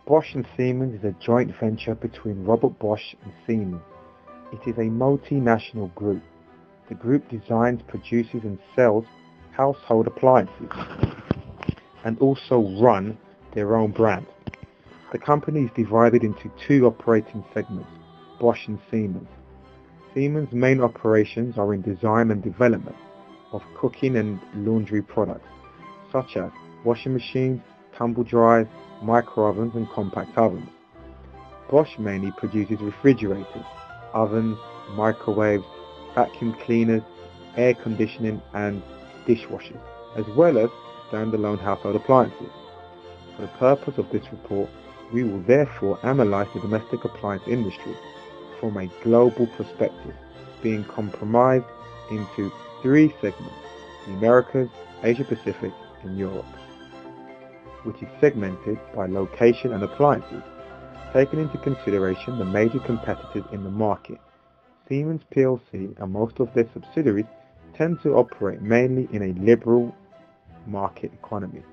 Bosch and Siemens is a joint venture between Robert Bosch and Siemens. It is a multinational group. The group designs, produces and sells household appliances and also run their own brand. The company is divided into two operating segments, Bosch and Siemens. Siemens' main operations are in design and development of cooking and laundry products, such as washing machines, tumble dryers, micro ovens and compact ovens. Bosch mainly produces refrigerators, ovens, microwaves, vacuum cleaners, air conditioning and dishwashers, as well as standalone household appliances. For the purpose of this report, we will therefore analyze the domestic appliance industry from a global perspective, being comprised into three segments: the Americas, Asia Pacific and Europe, which is segmented by location and appliances, taking into consideration the major competitors in the market. Siemens plc and most of their subsidiaries tend to operate mainly in a liberal market economy.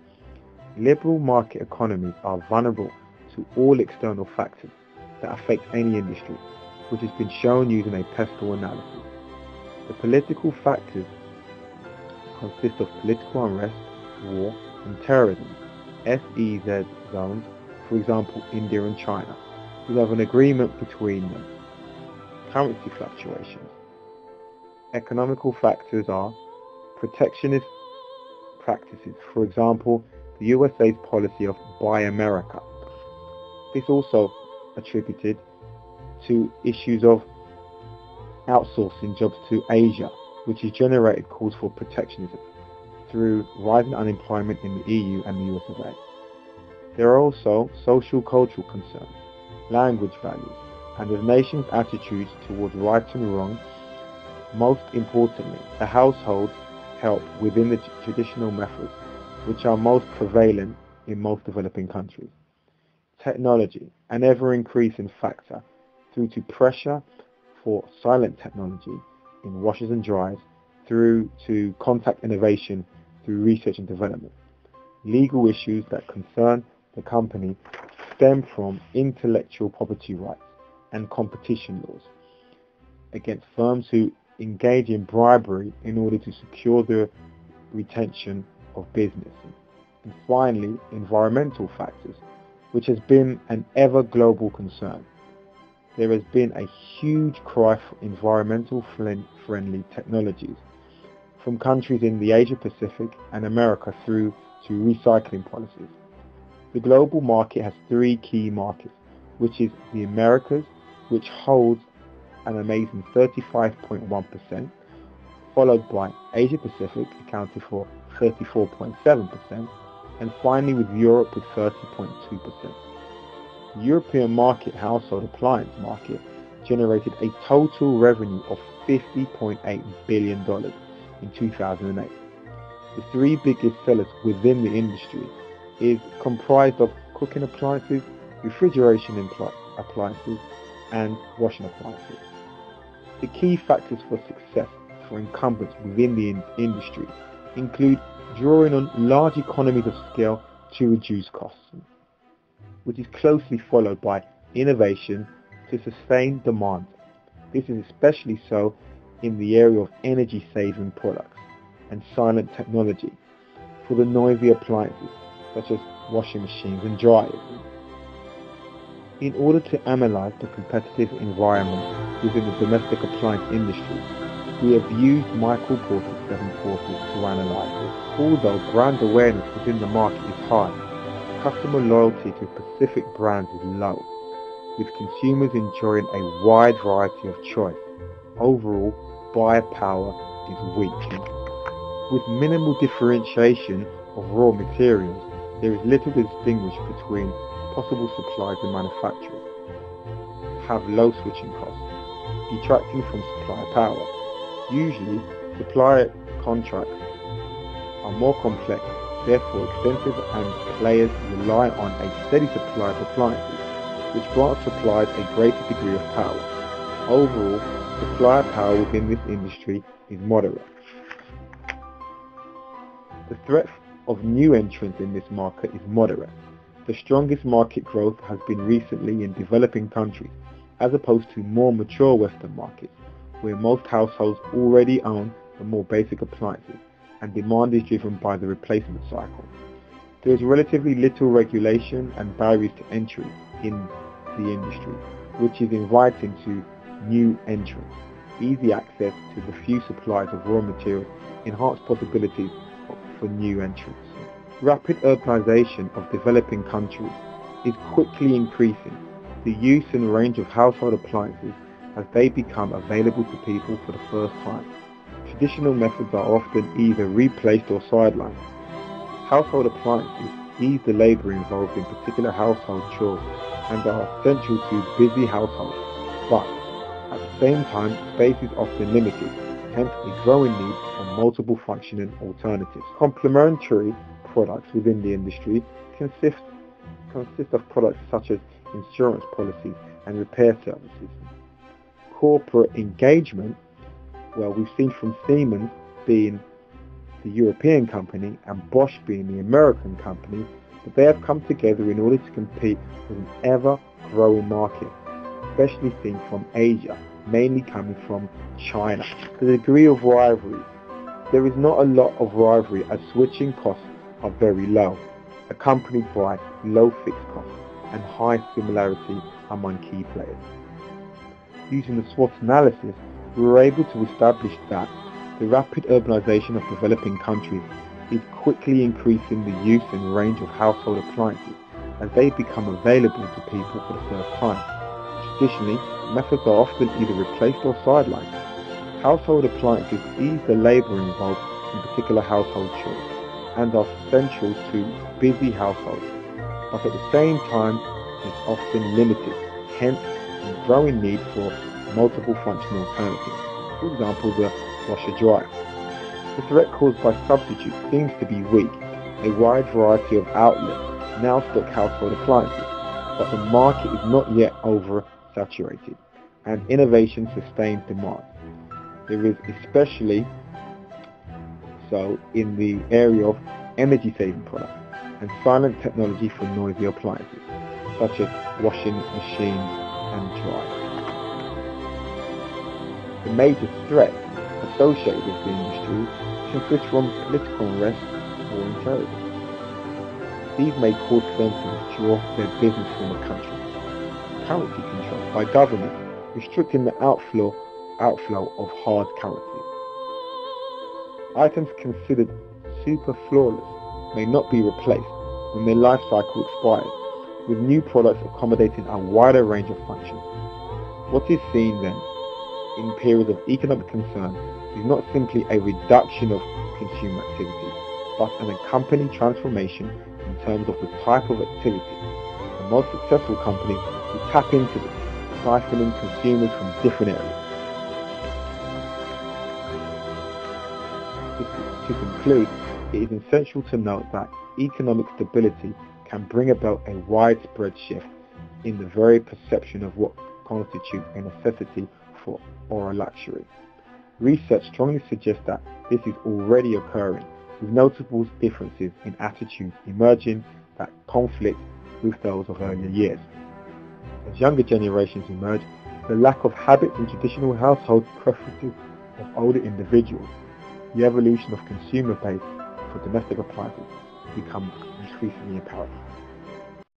Liberal market economies are vulnerable to all external factors that affect any industry, which has been shown using a pestle analysis. The political factors consist of political unrest, war, and terrorism. SEZ zones, for example India and China, will have an agreement between them. Currency fluctuations. Economical factors are protectionist practices, for example the USA's policy of Buy America. This also attributed to issues of outsourcing jobs to Asia, which has generated calls for protectionism through rising unemployment in the EU and the US of A. There are also social cultural concerns, language values, and the nation's attitudes towards right and wrong. Most importantly, the household help within the traditional methods, which are most prevalent in most developing countries. Technology, an ever-increasing factor, through to pressure for silent technology in washers and dryers, through to contact innovation through research and development. Legal issues that concern the company stem from intellectual property rights and competition laws against firms who engage in bribery in order to secure the retention of business. And finally, environmental factors, which has been an ever global concern. There has been a huge cry for environmental friendly technologies from countries in the Asia Pacific and America through to recycling policies. The global market has three key markets, which is the Americas, which holds an amazing 35.1%, followed by Asia Pacific, accounting for 34.7%, and finally with Europe with 30.2%. The European market household appliance market generated a total revenue of $50.8 billion in 2008. The three biggest sellers within the industry is comprised of cooking appliances, refrigeration appliances, and washing appliances. The key factors for success for incumbents within the industry include drawing on large economies of scale to reduce costs, which is closely followed by innovation to sustain demand. This is especially so in the area of energy-saving products and silent technology for the noisy appliances such as washing machines and dryers. In order to analyze the competitive environment within the domestic appliance industry, we have used Michael Porter's 7 courses to analyze this. Although brand awareness within the market is high, customer loyalty to specific brands is low, with consumers enjoying a wide variety of choice. Overall, buyer power is weak. With minimal differentiation of raw materials, there is little to distinguish between possible suppliers and manufacturers. Have low switching costs, detracting from supplier power. Usually, supplier contracts are more complex, therefore extensive, and players rely on a steady supply of appliances, which grants suppliers a greater degree of power. Overall, supplier power within this industry is moderate. The threat of new entrants in this market is moderate. The strongest market growth has been recently in developing countries, as opposed to more mature Western markets, where most households already own the more basic appliances, and demand is driven by the replacement cycle. There is relatively little regulation and barriers to entry in the industry, which is inviting to new entrants. Easy access to the few supplies of raw materials enhance possibilities for new entrants. Rapid urbanization of developing countries is quickly increasing the use and range of household appliances as they become available to people for the first time. Traditional methods are often either replaced or sidelined. Household appliances ease the labour involved in particular household chores and are essential to busy households, but at the same time space is often limited, hence a growing need for multiple functioning alternatives. Complementary products within the industry consist of products such as insurance policies and repair services. Corporate engagement, well, we've seen from Siemens being the European company and Bosch being the American company, that they have come together in order to compete with an ever-growing market, especially seen from Asia, mainly coming from China. The degree of rivalry. There is not a lot of rivalry as switching costs are very low, accompanied by low fixed costs and high similarity among key players. Using the SWOT analysis, we were able to establish that the rapid urbanization of developing countries is quickly increasing the use and range of household appliances as they become available to people for the first time. Traditionally, methods are often either replaced or sidelined. Household appliances ease the labour involved in particular household chores and are central to busy households, but at the same time is often limited, hence a growing need for multiple functional alternatives, for example the washer-dryer. The threat caused by substitutes seems to be weak. A wide variety of outlets now stock household appliances, but the market is not yet oversaturated, and innovation sustains demand. There is especially so in the area of energy-saving products and silent technology for noisy appliances, such as washing machines and dryers. The major threats associated with the industry consist from political unrest or terrorism. These may cause firms to withdraw their business from the country. Currency control by government, restricting the outflow of hard currencies. Items considered super flawless may not be replaced when their life cycle expires, with new products accommodating a wider range of functions. What is seen then in periods of economic concern is not simply a reduction of consumer activity, but an accompanied transformation in terms of the type of activity. The most successful companies will tap into this, siphoning consumers from different areas. To conclude, it is essential to note that economic stability can bring about a widespread shift in the very perception of what constitutes a necessity for or a luxury. Research strongly suggests that this is already occurring, with notable differences in attitudes emerging that conflict with those of earlier years. As younger generations emerge, the lack of habits and traditional household preferences of older individuals, the evolution of consumer base for domestic appliances becomes increasingly apparent.